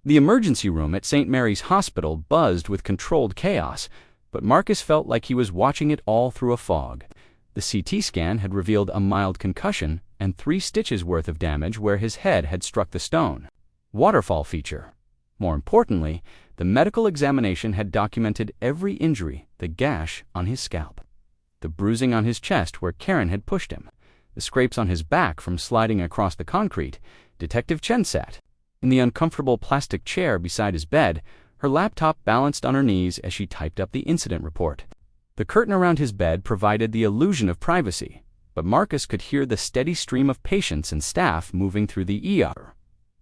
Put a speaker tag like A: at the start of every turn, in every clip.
A: The emergency room at St. Mary's Hospital buzzed with controlled chaos, but Marcus felt like he was watching it all through a fog. The CT scan had revealed a mild concussion and 3 stitches worth of damage where his head had struck the stone. Waterfall feature. More importantly, the medical examination had documented every injury, the gash on his scalp, the bruising on his chest where Karen had pushed him, the scrapes on his back from sliding across the concrete. Detective Chen sat in the uncomfortable plastic chair beside his bed, her laptop balanced on her knees as she typed up the incident report. The curtain around his bed provided the illusion of privacy, but Marcus could hear the steady stream of patients and staff moving through the ER.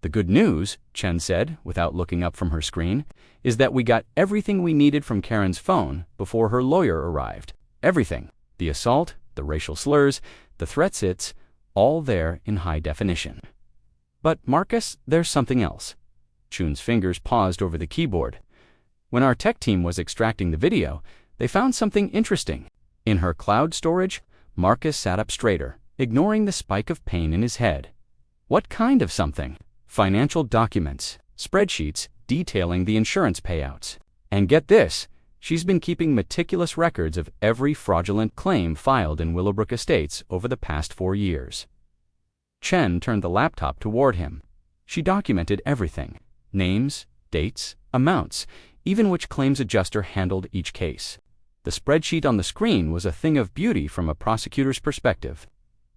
A: The good news, Chen said, without looking up from her screen, is that we got everything we needed from Karen's phone before her lawyer arrived. Everything. The assault, the racial slurs, the threats, it's all there in high definition. But Marcus, there's something else. Chun's fingers paused over the keyboard. When our tech team was extracting the video, they found something interesting. In her cloud storage, Marcus sat up straighter, ignoring the spike of pain in his head. What kind of something? Financial documents, spreadsheets detailing the insurance payouts. And get this, she's been keeping meticulous records of every fraudulent claim filed in Willowbrook Estates over the past 4 years. Chen turned the laptop toward him. She documented everything. Names, dates, amounts, even which claims adjuster handled each case. The spreadsheet on the screen was a thing of beauty from a prosecutor's perspective.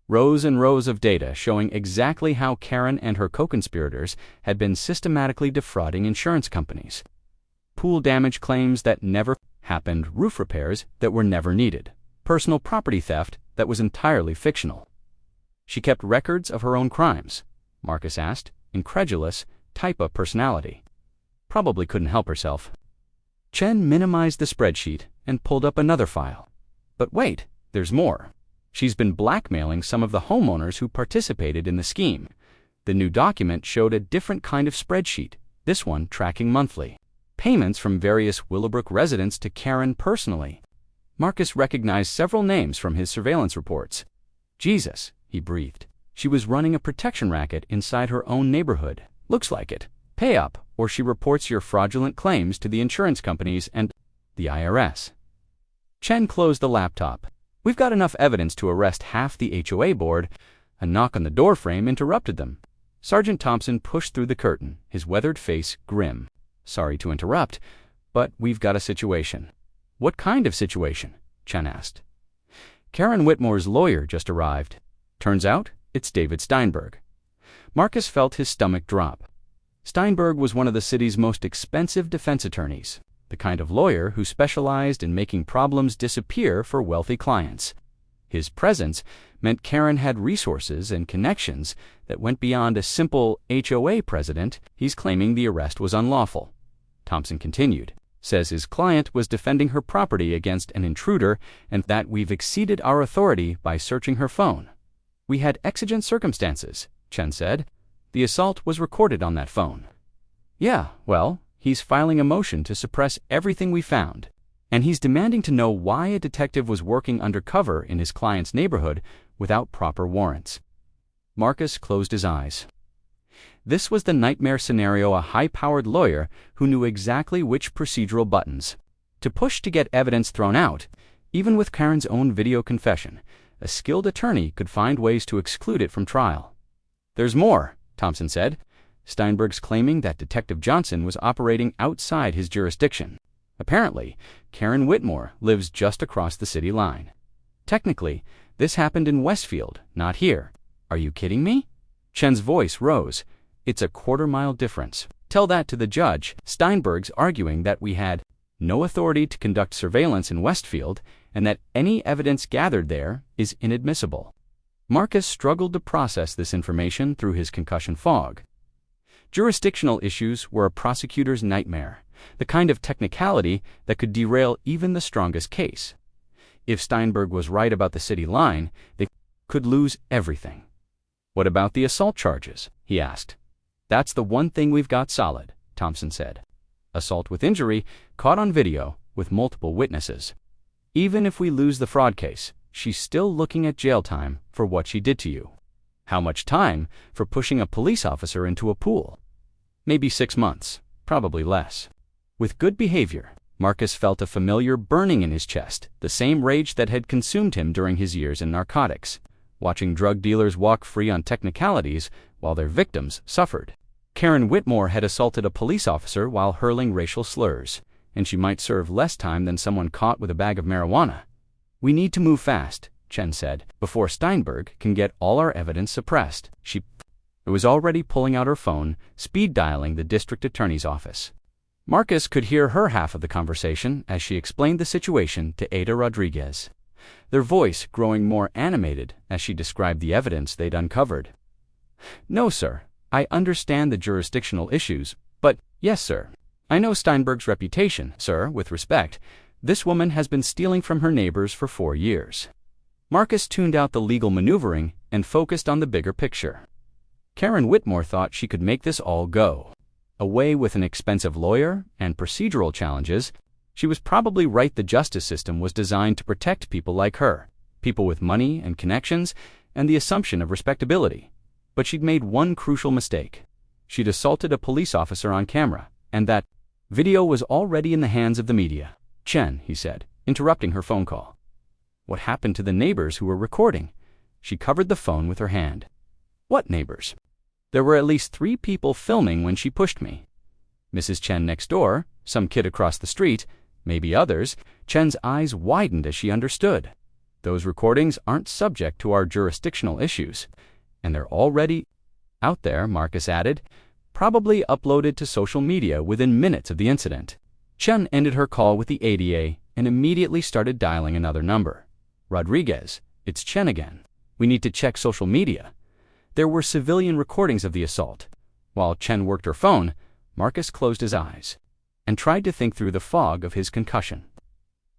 A: Rows and rows of data showing exactly how Karen and her co-conspirators had been systematically defrauding insurance companies. Pool damage claims that never happened, roof repairs that were never needed, personal property theft that was entirely fictional. She kept records of her own crimes, Marcus asked, incredulous, type of personality. Probably couldn't help herself. Chen minimized the spreadsheet and pulled up another file. But wait, there's more. She's been blackmailing some of the homeowners who participated in the scheme. The new document showed a different kind of spreadsheet, this one tracking monthly payments from various Willowbrook residents to Karen personally. Marcus recognized several names from his surveillance reports. Jesus, he breathed. She was running a protection racket inside her own neighborhood. Looks like it. Pay up, or she reports your fraudulent claims to the insurance companies and the IRS. Chen closed the laptop. We've got enough evidence to arrest half the HOA board. A knock on the doorframe interrupted them. Sergeant Thompson pushed through the curtain, his weathered face grim. Sorry to interrupt, but we've got a situation. What kind of situation? Chen asked. Karen Whitmore's lawyer just arrived. Turns out, it's David Steinberg. Marcus felt his stomach drop. Steinberg was one of the city's most expensive defense attorneys, the kind of lawyer who specialized in making problems disappear for wealthy clients. His presence meant Karen had resources and connections that went beyond a simple HOA president. He's claiming the arrest was unlawful. Thompson continued, says his client was defending her property against an intruder and that we've exceeded our authority by searching her phone. We had exigent circumstances, Chen said. The assault was recorded on that phone. Yeah, well, he's filing a motion to suppress everything we found, and he's demanding to know why a detective was working undercover in his client's neighborhood without proper warrants. Marcus closed his eyes. This was the nightmare scenario, a high-powered lawyer who knew exactly which procedural buttons to push to get evidence thrown out. Even with Karen's own video confession, a skilled attorney could find ways to exclude it from trial. There's more, Thompson said. Steinberg's claiming that Detective Johnson was operating outside his jurisdiction. Apparently, Karen Whitmore lives just across the city line. Technically, this happened in Westfield, not here. Are you kidding me? Chen's voice rose. It's a quarter-mile difference. Tell that to the judge. Steinberg's arguing that we had no authority to conduct surveillance in Westfield and that any evidence gathered there is inadmissible. Marcus struggled to process this information through his concussion fog. Jurisdictional issues were a prosecutor's nightmare, the kind of technicality that could derail even the strongest case. If Steinberg was right about the city line, they could lose everything. What about the assault charges? He asked. That's the one thing we've got solid, Thompson said. Assault with injury, caught on video, with multiple witnesses. Even if we lose the fraud case, she's still looking at jail time for what she did to you. How much time for pushing a police officer into a pool? Maybe 6 months, probably less. With good behavior, Marcus felt a familiar burning in his chest, the same rage that had consumed him during his years in narcotics, watching drug dealers walk free on technicalities while their victims suffered. Karen Whitmore had assaulted a police officer while hurling racial slurs, and she might serve less time than someone caught with a bag of marijuana. "We need to move fast," Chen said, "before Steinberg can get all our evidence suppressed." She was already pulling out her phone, speed dialing the district attorney's office. Marcus could hear her half of the conversation as she explained the situation to Ada Rodriguez, their voice growing more animated as she described the evidence they'd uncovered. "No, sir. I understand the jurisdictional issues, but yes, sir. I know Steinberg's reputation, sir, with respect. This woman has been stealing from her neighbors for 4 years. Marcus tuned out the legal maneuvering and focused on the bigger picture. Karen Whitmore thought she could make this all go. Away with an expensive lawyer and procedural challenges, she was probably right. The justice system was designed to protect people like her, people with money and connections, and the assumption of respectability. But she'd made one crucial mistake. She'd assaulted a police officer on camera, and that video was already in the hands of the media. "Chen," he said, interrupting her phone call. "What happened to the neighbors who were recording?" She covered the phone with her hand. "What neighbors?" "There were at least 3 people filming when she pushed me. Mrs. Chen next door, some kid across the street, maybe others." Chen's eyes widened as she understood. "Those recordings aren't subject to our jurisdictional issues, and they're already out there," Marcus added, "probably uploaded to social media within minutes of the incident." Chen ended her call with the ADA and immediately started dialing another number. "Rodriguez, it's Chen again. We need to check social media." There were civilian recordings of the assault. While Chen worked her phone, Marcus closed his eyes and tried to think through the fog of his concussion.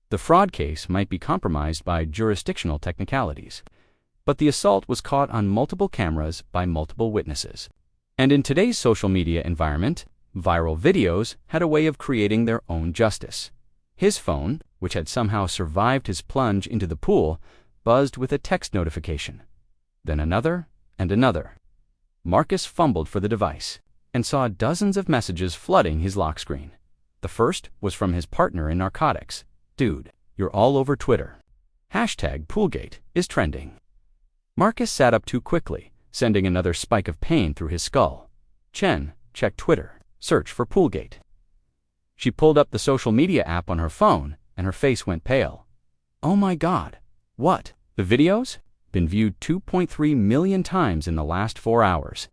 A: The fraud case might be compromised by jurisdictional technicalities, but the assault was caught on multiple cameras by multiple witnesses. And in today's social media environment, viral videos had a way of creating their own justice. His phone, which had somehow survived his plunge into the pool, buzzed with a text notification. Then another and another. Marcus fumbled for the device and saw dozens of messages flooding his lock screen. The first was from his partner in narcotics. "Dude, you're all over Twitter. #Poolgate is trending." Marcus sat up too quickly, sending another spike of pain through his skull. "Chen, check Twitter. Search for Poolgate." She pulled up the social media app on her phone, and her face went pale. "Oh my God. What? The videos? Been viewed 2.3 million times in the last 4 hours."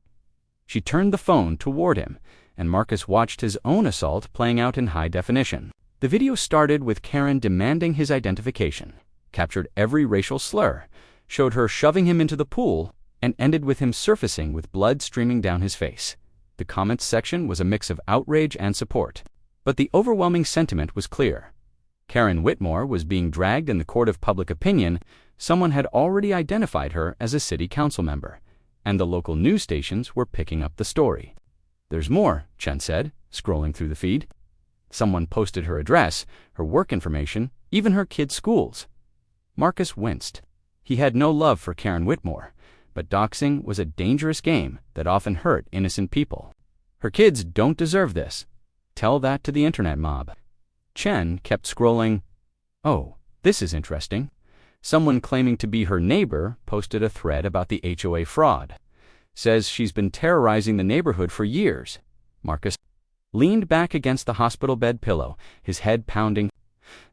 A: She turned the phone toward him, and Marcus watched his own assault playing out in high definition. The video started with Karen demanding his identification, captured every racial slur, showed her shoving him into the pool, and ended with him surfacing with blood streaming down his face. The comments section was a mix of outrage and support, but the overwhelming sentiment was clear. Karen Whitmore was being dragged in the court of public opinion. Someone had already identified her as a city council member, and the local news stations were picking up the story. "There's more," Chen said, scrolling through the feed. Someone posted her address, her work information, even her kids' schools. Marcus winced. He had no love for Karen Whitmore, but doxing was a dangerous game that often hurt innocent people. "Her kids don't deserve this. Tell that to the internet mob." Chen kept scrolling. "Oh, this is interesting." Someone claiming to be her neighbor posted a thread about the HOA fraud. "Says she's been terrorizing the neighborhood for years." Marcus leaned back against the hospital bed pillow, his head pounding.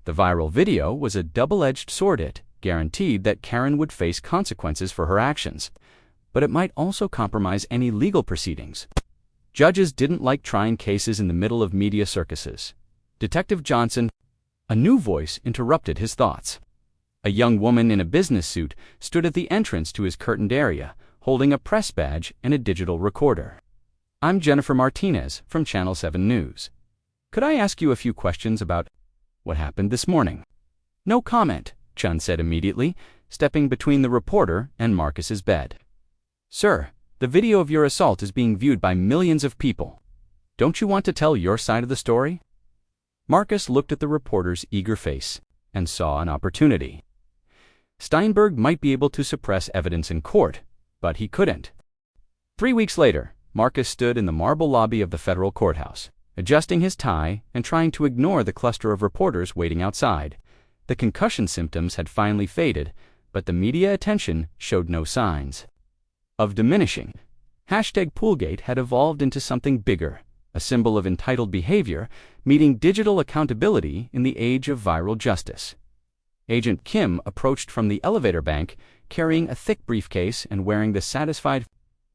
A: The viral video was a double-edged sword. It guaranteed that Karen would face consequences for her actions, but it might also compromise any legal proceedings. Judges didn't like trying cases in the middle of media circuses. "Detective Johnson." A new voice interrupted his thoughts. A young woman in a business suit stood at the entrance to his curtained area, holding a press badge and a digital recorder. "I'm Jennifer Martinez from Channel 7 News. Could I ask you a few questions about what happened this morning?" "No comment," Chen said immediately, stepping between the reporter and Marcus's bed. "Sir, the video of your assault is being viewed by millions of people. Don't you want to tell your side of the story?" Marcus looked at the reporter's eager face and saw an opportunity. Steinberg might be able to suppress evidence in court, but he couldn't. 3 weeks later, Marcus stood in the marble lobby of the federal courthouse, adjusting his tie and trying to ignore the cluster of reporters waiting outside. The concussion symptoms had finally faded, but the media attention showed no signs of diminishing. #Poolgate had evolved into something bigger, a symbol of entitled behavior, meeting digital accountability in the age of viral justice. Agent Kim approached from the elevator bank, carrying a thick briefcase and wearing the satisfied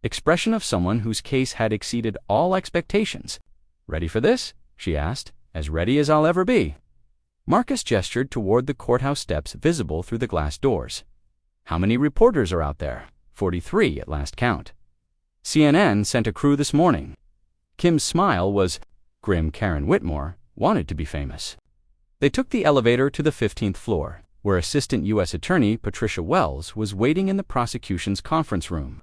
A: expression of someone whose case had exceeded all expectations. "Ready for this?" she asked. "As ready as I'll ever be." Marcus gestured toward the courthouse steps visible through the glass doors. "How many reporters are out there?" 43 at last count. "CNN sent a crew this morning." Kim's smile was grim. Karen Whitmore wanted to be famous. They took the elevator to the 15th floor, where Assistant U.S. Attorney Patricia Wells was waiting in the prosecution's conference room.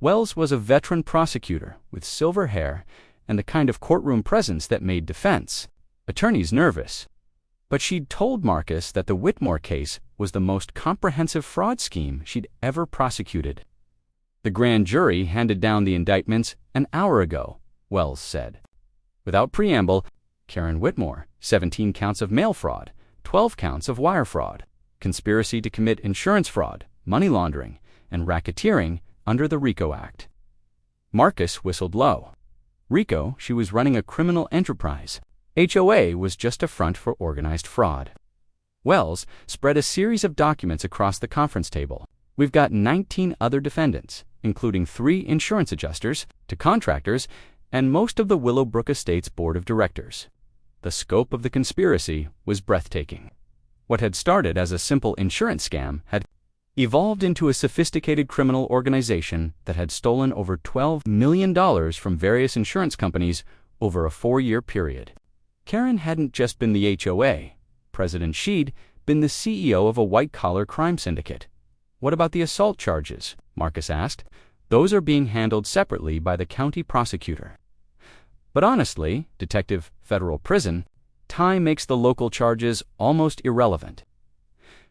A: Wells was a veteran prosecutor with silver hair and the kind of courtroom presence that made defense attorneys nervous. But she'd told Marcus that the Whitmore case was the most comprehensive fraud scheme she'd ever prosecuted. "The grand jury handed down the indictments an hour ago," Wells said. Without preamble, Karen Whitmore, 17 counts of mail fraud, 12 counts of wire fraud, conspiracy to commit insurance fraud, money laundering, and racketeering under the RICO Act. Marcus whistled low. RICO, she was running a criminal enterprise. HOA was just a front for organized fraud. Wells spread a series of documents across the conference table. "We've got 19 other defendants, including 3 insurance adjusters, to contractors, and most of the Willowbrook Estates Board of Directors." The scope of the conspiracy was breathtaking. What had started as a simple insurance scam had evolved into a sophisticated criminal organization that had stolen over $12 million from various insurance companies over a 4-year period. Karen hadn't just been the HOA. President she'd been the CEO of a white-collar crime syndicate. "What about the assault charges?" Marcus asked. "Those are being handled separately by the county prosecutor." "But honestly, Detective Federal Prison, time makes the local charges almost irrelevant."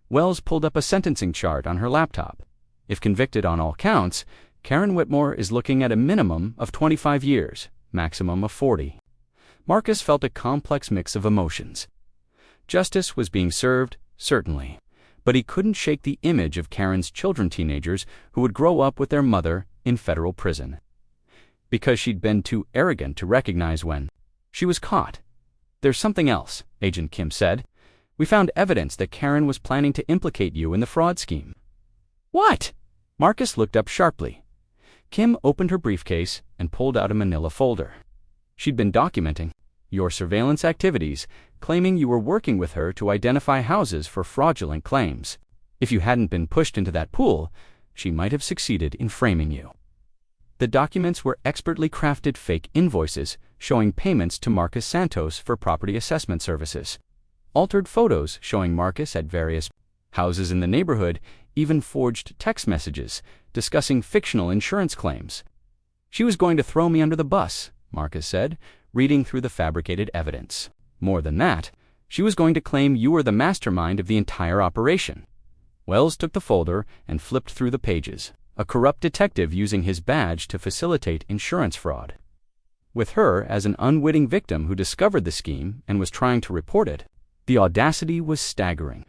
A: Wells pulled up a sentencing chart on her laptop. "If convicted on all counts, Karen Whitmore is looking at a minimum of 25 years, maximum of 40. Marcus felt a complex mix of emotions. Justice was being served, certainly, but he couldn't shake the image of Karen's children, teenagers who would grow up with their mother in federal prison. Because she'd been too arrogant to recognize when she was caught. "There's something else," Agent Kim said. "We found evidence that Karen was planning to implicate you in the fraud scheme." "What?" Marcus looked up sharply. Kim opened her briefcase and pulled out a manila folder. She'd been documenting your surveillance activities, claiming you were working with her to identify houses for fraudulent claims. If you hadn't been pushed into that pool, she might have succeeded in framing you. The documents were expertly crafted fake invoices showing payments to Marcus Santos for property assessment services, altered photos showing Marcus at various houses in the neighborhood, even forged text messages discussing fictional insurance claims. "She was going to throw me under the bus," Marcus said, reading through the fabricated evidence. "More than that, she was going to claim you were the mastermind of the entire operation." Wells took the folder and flipped through the pages. A corrupt detective using his badge to facilitate insurance fraud. With her as an unwitting victim who discovered the scheme and was trying to report it, the audacity was staggering.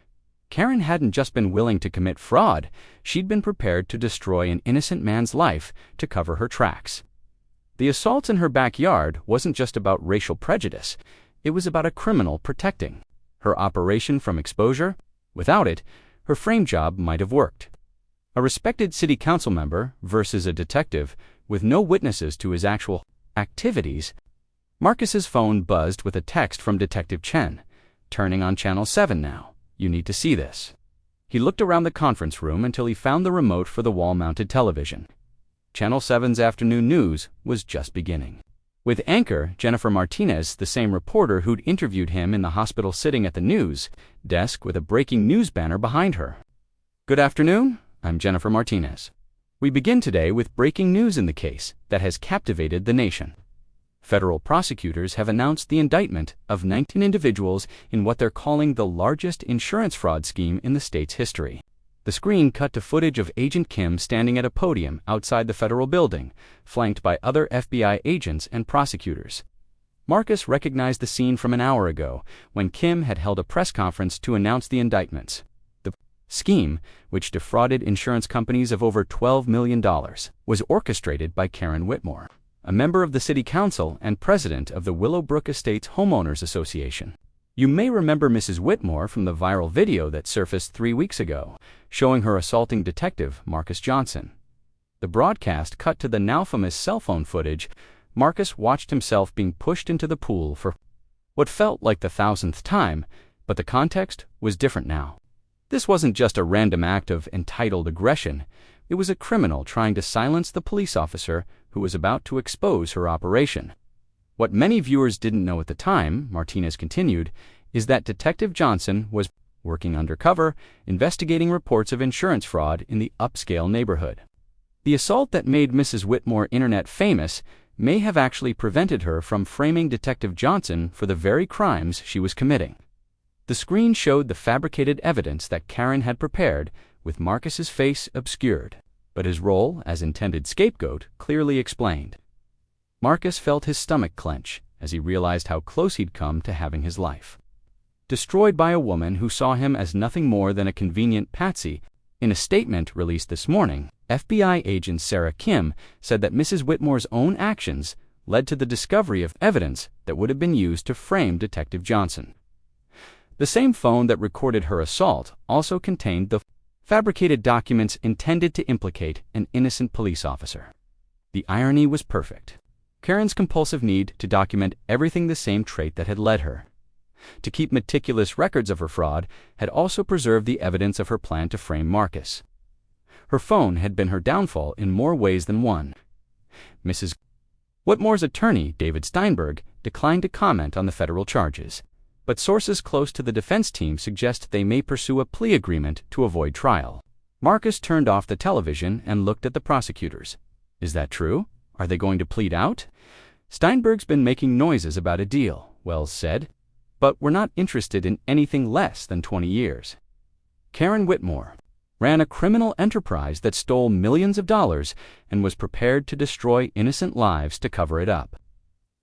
A: Karen hadn't just been willing to commit fraud, she'd been prepared to destroy an innocent man's life to cover her tracks. The assaults in her backyard wasn't just about racial prejudice, it was about a criminal protecting her operation from exposure. Without it, her frame job might have worked. A respected city council member versus a detective with no witnesses to his actual activities. Marcus's phone buzzed with a text from Detective Chen. "Turning on Channel 7 now. You need to see this." He looked around the conference room until he found the remote for the wall-mounted television. Channel 7's afternoon news was just beginning. With anchor Jennifer Martinez, the same reporter who'd interviewed him in the hospital, sitting at the news desk with a breaking news banner behind her. "Good afternoon. I'm Jennifer Martinez. We begin today with breaking news in the case that has captivated the nation. Federal prosecutors have announced the indictment of 19 individuals in what they're calling the largest insurance fraud scheme in the state's history. The screen cut to footage of Agent Kim standing at a podium outside the federal building, flanked by other FBI agents and prosecutors. Marcus recognized the scene from an hour ago, when Kim had held a press conference to announce the indictments. The scheme, which defrauded insurance companies of over $12 million, was orchestrated by Karen Whitmore, a member of the city council and president of the Willowbrook Estates Homeowners Association. You may remember Mrs. Whitmore from the viral video that surfaced 3 weeks ago, showing her assaulting Detective Marcus Johnson. The broadcast cut to the now famous cell phone footage. Marcus watched himself being pushed into the pool for what felt like the 1,000th time, but the context was different now. This wasn't just a random act of entitled aggression. It was a criminal trying to silence the police officer who was about to expose her operation. What many viewers didn't know at the time, Martinez continued, is that Detective Johnson was working undercover, investigating reports of insurance fraud in the upscale neighborhood. The assault that made Mrs. Whitmore internet famous may have actually prevented her from framing Detective Johnson for the very crimes she was committing. The screen showed the fabricated evidence that Karen had prepared, with Marcus's face obscured, but his role as intended scapegoat clearly explained. Marcus felt his stomach clench as he realized how close he'd come to having his life destroyed by a woman who saw him as nothing more than a convenient patsy. In a statement released this morning, FBI agent Sarah Kim said that Mrs. Whitmore's own actions led to the discovery of evidence that would have been used to frame Detective Johnson. The same phone that recorded her assault also contained the fabricated documents intended to implicate an innocent police officer. The irony was perfect. Karen's compulsive need to document everything, the same trait that had led her to keep meticulous records of her fraud, had also preserved the evidence of her plan to frame Marcus. Her phone had been her downfall in more ways than one. Mrs. Whitmore's attorney, David Steinberg, declined to comment on the federal charges, but sources close to the defense team suggest they may pursue a plea agreement to avoid trial. Marcus turned off the television and looked at the prosecutors. Is that true? Are they going to plead out? Steinberg's been making noises about a deal, Wells said, but we're not interested in anything less than 20 years. Karen Whitmore ran a criminal enterprise that stole millions of dollars and was prepared to destroy innocent lives to cover it up.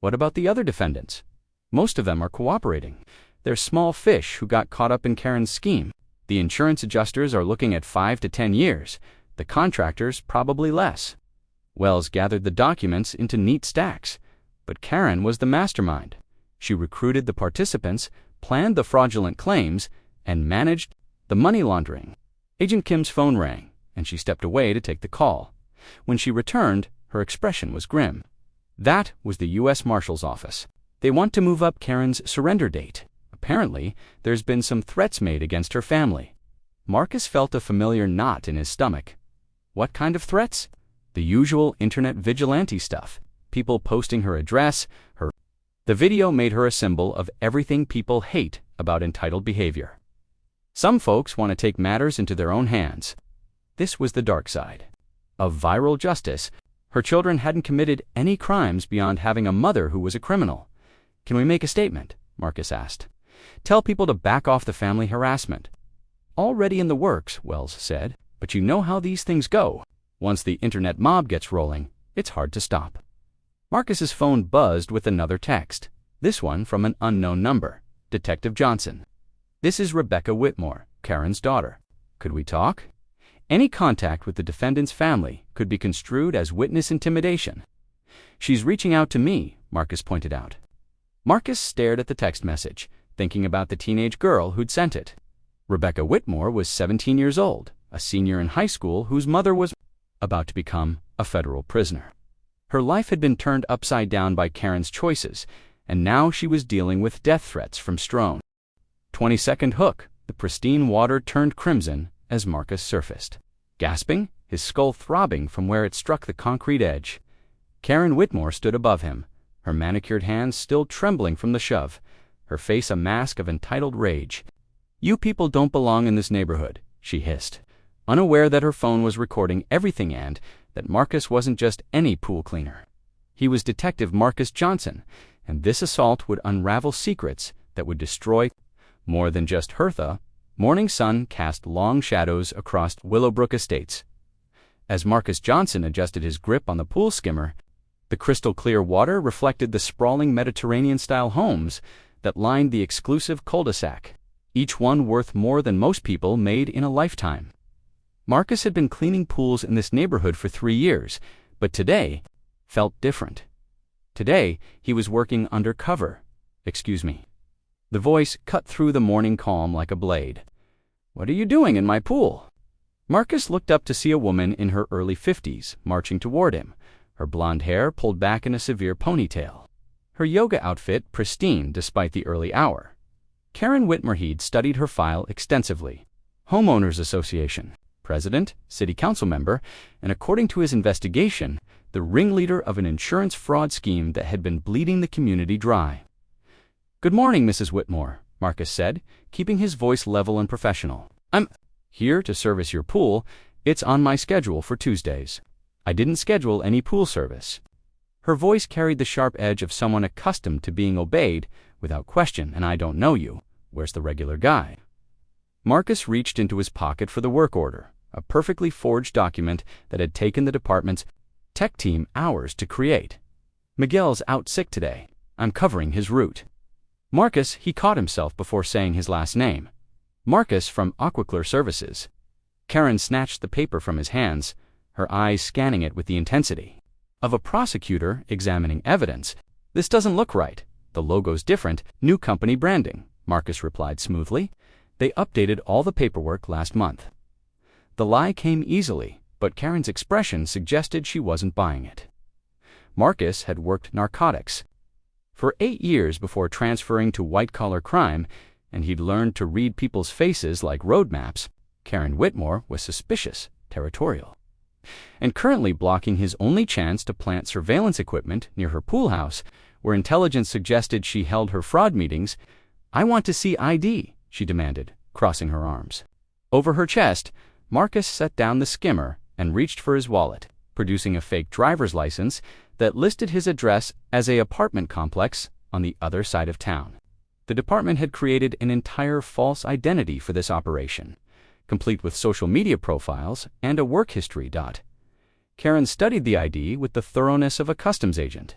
A: What about the other defendants? Most of them are cooperating. They're small fish who got caught up in Karen's scheme. The insurance adjusters are looking at 5 to 10 years. The contractors probably less. Wells gathered the documents into neat stacks, but Karen was the mastermind. She recruited the participants, planned the fraudulent claims, and managed the money laundering. Agent Kim's phone rang, and she stepped away to take the call. When she returned, her expression was grim. That was the U.S. Marshal's office. They want to move up Karen's surrender date. Apparently, there's been some threats made against her family. Marcus felt a familiar knot in his stomach. What kind of threats? The usual internet vigilante stuff. People posting her address, The video made her a symbol of everything people hate about entitled behavior. Some folks want to take matters into their own hands. This was the dark side of viral justice. Her children hadn't committed any crimes beyond having a mother who was a criminal. Can we make a statement? Marcus asked. Tell people to back off the family harassment. Already in the works, Wells said, but you know how these things go. Once the internet mob gets rolling, it's hard to stop. Marcus's phone buzzed with another text, this one from an unknown number. Detective Johnson. This is Rebecca Whitmore, Karen's daughter. Could we talk? Any contact with the defendant's family could be construed as witness intimidation. She's reaching out to me, Marcus pointed out. Marcus stared at the text message, thinking about the teenage girl who'd sent it. Rebecca Whitmore was 17 years old, a senior in high school whose mother was about to become a federal prisoner. Her life had been turned upside down by Karen's choices, and now she was dealing with death threats from Strone. 20-second hook. The pristine water turned crimson as Marcus surfaced. Gasping, his skull throbbing from where it struck the concrete edge. Karen Whitmore stood above him, her manicured hands still trembling from the shove, her face a mask of entitled rage. You people don't belong in this neighborhood, she hissed, unaware that her phone was recording everything and that Marcus wasn't just any pool cleaner. He was Detective Marcus Johnson, and this assault would unravel secrets that would destroy more than just Hertha, Morning sun cast long shadows across Willowbrook Estates. As Marcus Johnson adjusted his grip on the pool skimmer, the crystal-clear water reflected the sprawling Mediterranean-style homes that lined the exclusive cul-de-sac, each one worth more than most people made in a lifetime. Marcus had been cleaning pools in this neighborhood for 3 years, but today felt different. Today, he was working undercover. Excuse me. The voice cut through the morning calm like a blade. "What are you doing in my pool?" Marcus looked up to see a woman in her early 50s marching toward him, her blonde hair pulled back in a severe ponytail, her yoga outfit pristine despite the early hour. Karen Whitmerhead studied her file extensively. Homeowners Association, president, city council member, and according to his investigation, the ringleader of an insurance fraud scheme that had been bleeding the community dry. "Good morning, Mrs. Whitmore," Marcus said, keeping his voice level and professional. "I'm here to service your pool. It's on my schedule for Tuesdays. I didn't schedule any pool service." Her voice carried the sharp edge of someone accustomed to being obeyed without question. "And I don't know you. Where's the regular guy?" Marcus reached into his pocket for the work order, a perfectly forged document that had taken the department's tech team hours to create. "Miguel's out sick today. I'm covering his route." Marcus, he caught himself before saying his last name. Marcus from Aquaclear Services. Karen snatched the paper from his hands, her eyes scanning it with the intensity of a prosecutor examining evidence. "This doesn't look right. The logo's different. New company branding," Marcus replied smoothly. "They updated all the paperwork last month." The lie came easily, but Karen's expression suggested she wasn't buying it. Marcus had worked narcotics for 8 years before transferring to white-collar crime, and he'd learned to read people's faces like road maps. Karen Whitmore was suspicious, territorial, and currently blocking his only chance to plant surveillance equipment near her pool house, where intelligence suggested she held her fraud meetings. "I want to see ID," she demanded, crossing her arms. Over her chest, Marcus set down the skimmer and reached for his wallet, producing a fake driver's license that listed his address as an apartment complex on the other side of town. The department had created an entire false identity for this operation, complete with social media profiles and a work history. Karen studied the ID with the thoroughness of a customs agent.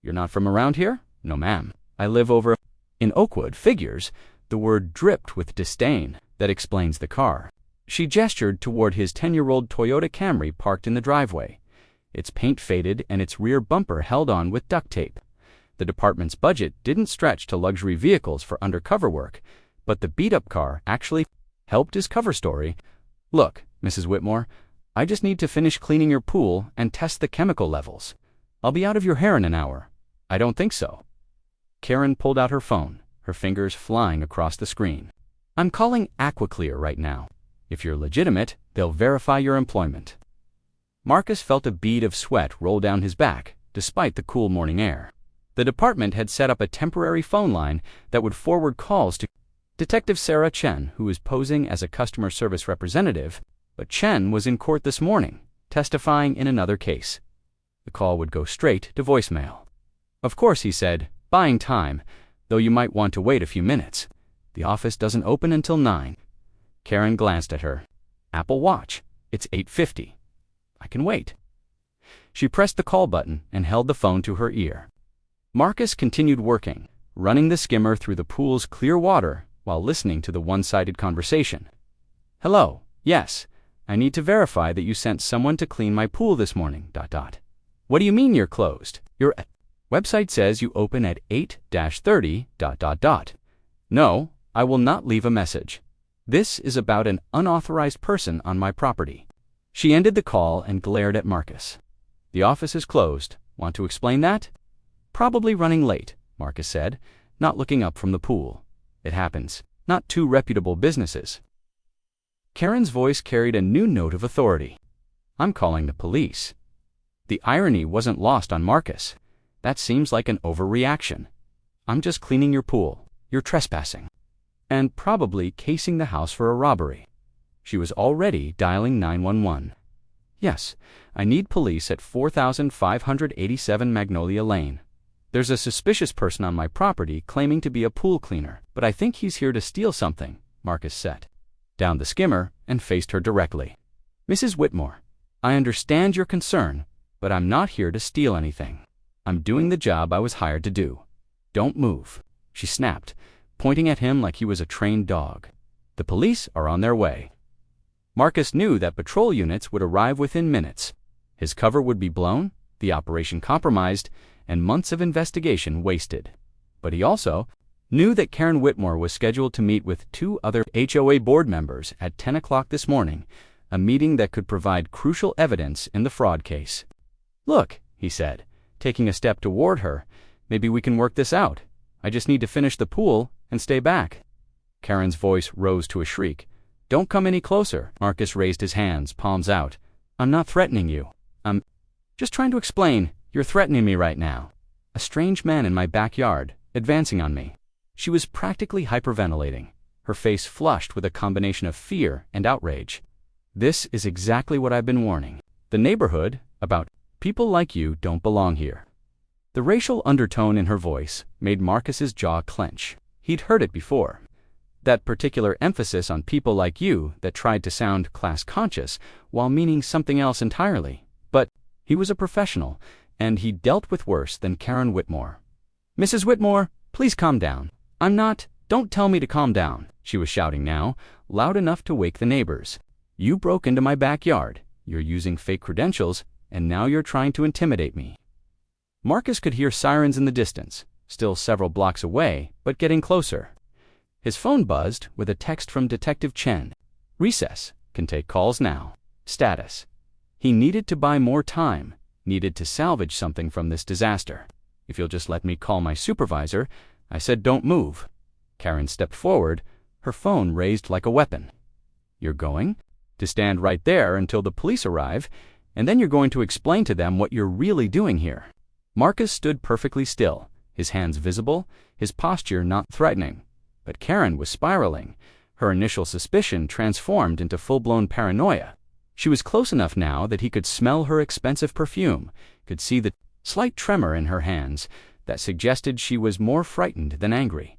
A: "You're not from around here?" "No, ma'am. I live over in Oakwood." Figures. The word dripped with disdain. "That explains the car." She gestured toward his 10-year-old Toyota Camry parked in the driveway. Its paint faded and its rear bumper held on with duct tape. The department's budget didn't stretch to luxury vehicles for undercover work, but the beat-up car actually helped his cover story. "Look, Mrs. Whitmore, I just need to finish cleaning your pool and test the chemical levels. I'll be out of your hair in an hour." "I don't think so." Karen pulled out her phone, her fingers flying across the screen. "I'm calling Aquaclear right now. If you're legitimate, they'll verify your employment." Marcus felt a bead of sweat roll down his back, despite the cool morning air. The department had set up a temporary phone line that would forward calls to Detective Sarah Chen, who was posing as a customer service representative, but Chen was in court this morning, testifying in another case. The call would go straight to voicemail. "Of course," he said, buying time, "though you might want to wait a few minutes. The office doesn't open until 9. Karen glanced at her Apple Watch. "It's 8:50. I can wait." She pressed the call button and held the phone to her ear. Marcus continued working, running the skimmer through the pool's clear water while listening to the one-sided conversation. "Hello, yes, I need to verify that you sent someone to clean my pool this morning. What do you mean you're closed? Your website says you open at 8-30. No, I will not leave a message. This is about an unauthorized person on my property." She ended the call and glared at Marcus. "The office is closed. Want to explain that?" "Probably running late," Marcus said, not looking up from the pool. "It happens. Not two reputable businesses." Karen's voice carried a new note of authority. "I'm calling the police." The irony wasn't lost on Marcus. "That seems like an overreaction. I'm just cleaning your pool. You're trespassing. And probably casing the house for a robbery." She was already dialing 911. "Yes, I need police at 4587 Magnolia Lane. There's a suspicious person on my property claiming to be a pool cleaner, but I think he's here to steal something," Marcus said. down the skimmer, and faced her directly. "Mrs. Whitmore, I understand your concern, but I'm not here to steal anything. I'm doing the job I was hired to do. Don't move," she snapped, pointing at him like he was a trained dog. "The police are on their way." Marcus knew that patrol units would arrive within minutes. His cover would be blown, the operation compromised, and months of investigation wasted. But he also knew that Karen Whitmore was scheduled to meet with 2 other HOA board members at 10 o'clock this morning, a meeting that could provide crucial evidence in the fraud case. "Look," he said, taking a step toward her, "maybe we can work this out. I just need to finish the pool and stay back." Karen's voice rose to a shriek. "Don't come any closer." Marcus raised his hands, palms out. "I'm not threatening you. I'm just trying to explain. You're threatening me right now. A strange man in my backyard, advancing on me." She was practically hyperventilating, her face flushed with a combination of fear and outrage. "This is exactly what I've been warning the neighborhood about. People like you don't belong here." The racial undertone in her voice made Marcus's jaw clench. He'd heard it before. That particular emphasis on people like you that tried to sound class-conscious while meaning something else entirely. But he was a professional, and he dealt with worse than Karen Whitmore. "Mrs. Whitmore, please calm down. I'm not. Don't tell me to calm down," she was shouting now, loud enough to wake the neighbors. "You broke into my backyard. You're using fake credentials, and now you're trying to intimidate me." Marcus could hear sirens in the distance, still several blocks away, but getting closer. His phone buzzed with a text from Detective Chen. "Recess. Can take calls now. Status." He needed to buy more time, needed to salvage something from this disaster. "If you'll just let me call my supervisor," I said. "Don't move." Karen stepped forward, her phone raised like a weapon. "You're going to stand right there until the police arrive, and then you're going to explain to them what you're really doing here." Marcus stood perfectly still, his hands visible, his posture not threatening. But Karen was spiraling, her initial suspicion transformed into full-blown paranoia. She was close enough now that he could smell her expensive perfume, could see the slight tremor in her hands that suggested she was more frightened than angry.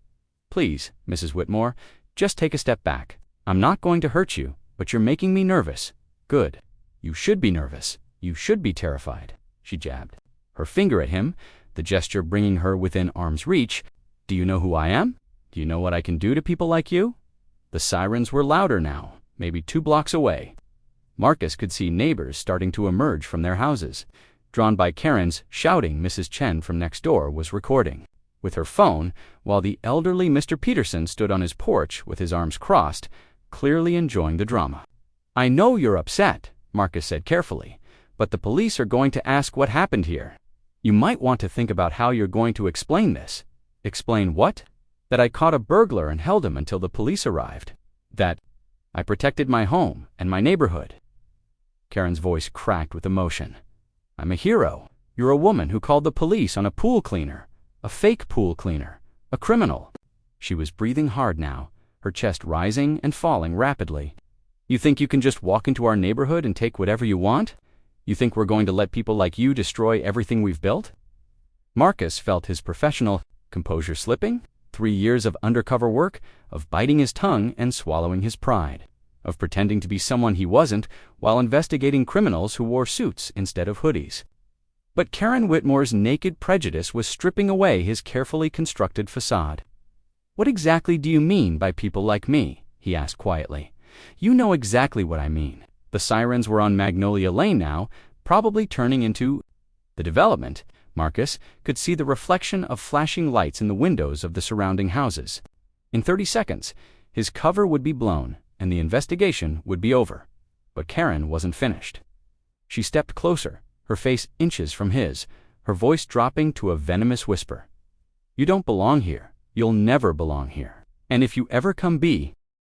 A: "Please, Mrs. Whitmore, just take a step back. I'm not going to hurt you, but you're making me nervous." "Good. You should be nervous. You should be terrified," she jabbed, her finger at him, the gesture bringing her within arm's reach. "Do you know who I am? Do you know what I can do to people like you?" The sirens were louder now, maybe 2 blocks away. Marcus could see neighbors starting to emerge from their houses, drawn by Karen's shouting. Mrs. Chen from next door was recording with her phone, while the elderly Mr. Peterson stood on his porch with his arms crossed, clearly enjoying the drama. "I know you're upset," Marcus said carefully, "but the police are going to ask what happened here. You might want to think about how you're going to explain this." "Explain what?" "That I caught a burglar and held him until the police arrived. That I protected my home and my neighborhood." Karen's voice cracked with emotion. "I'm a hero. You're a woman who called the police on a pool cleaner, a fake pool cleaner, a criminal." She was breathing hard now, her chest rising and falling rapidly. "You think you can just walk into our neighborhood and take whatever you want? You think we're going to let people like you destroy everything we've built?" Marcus felt his professional composure slipping. 3 years of undercover work, of biting his tongue and swallowing his pride, of pretending to be someone he wasn't while investigating criminals who wore suits instead of hoodies. But Karen Whitmore's naked prejudice was stripping away his carefully constructed facade. "What exactly do you mean by people like me?" he asked quietly. "You know exactly what I mean." The sirens were on Magnolia Lane now, probably turning into the development. Marcus could see the reflection of flashing lights in the windows of the surrounding houses. In 30 seconds, his cover would be blown, and the investigation would be over. But Karen wasn't finished. She stepped closer, her face inches from his, her voice dropping to a venomous whisper. "You don't belong here. You'll never belong here. And if you ever come be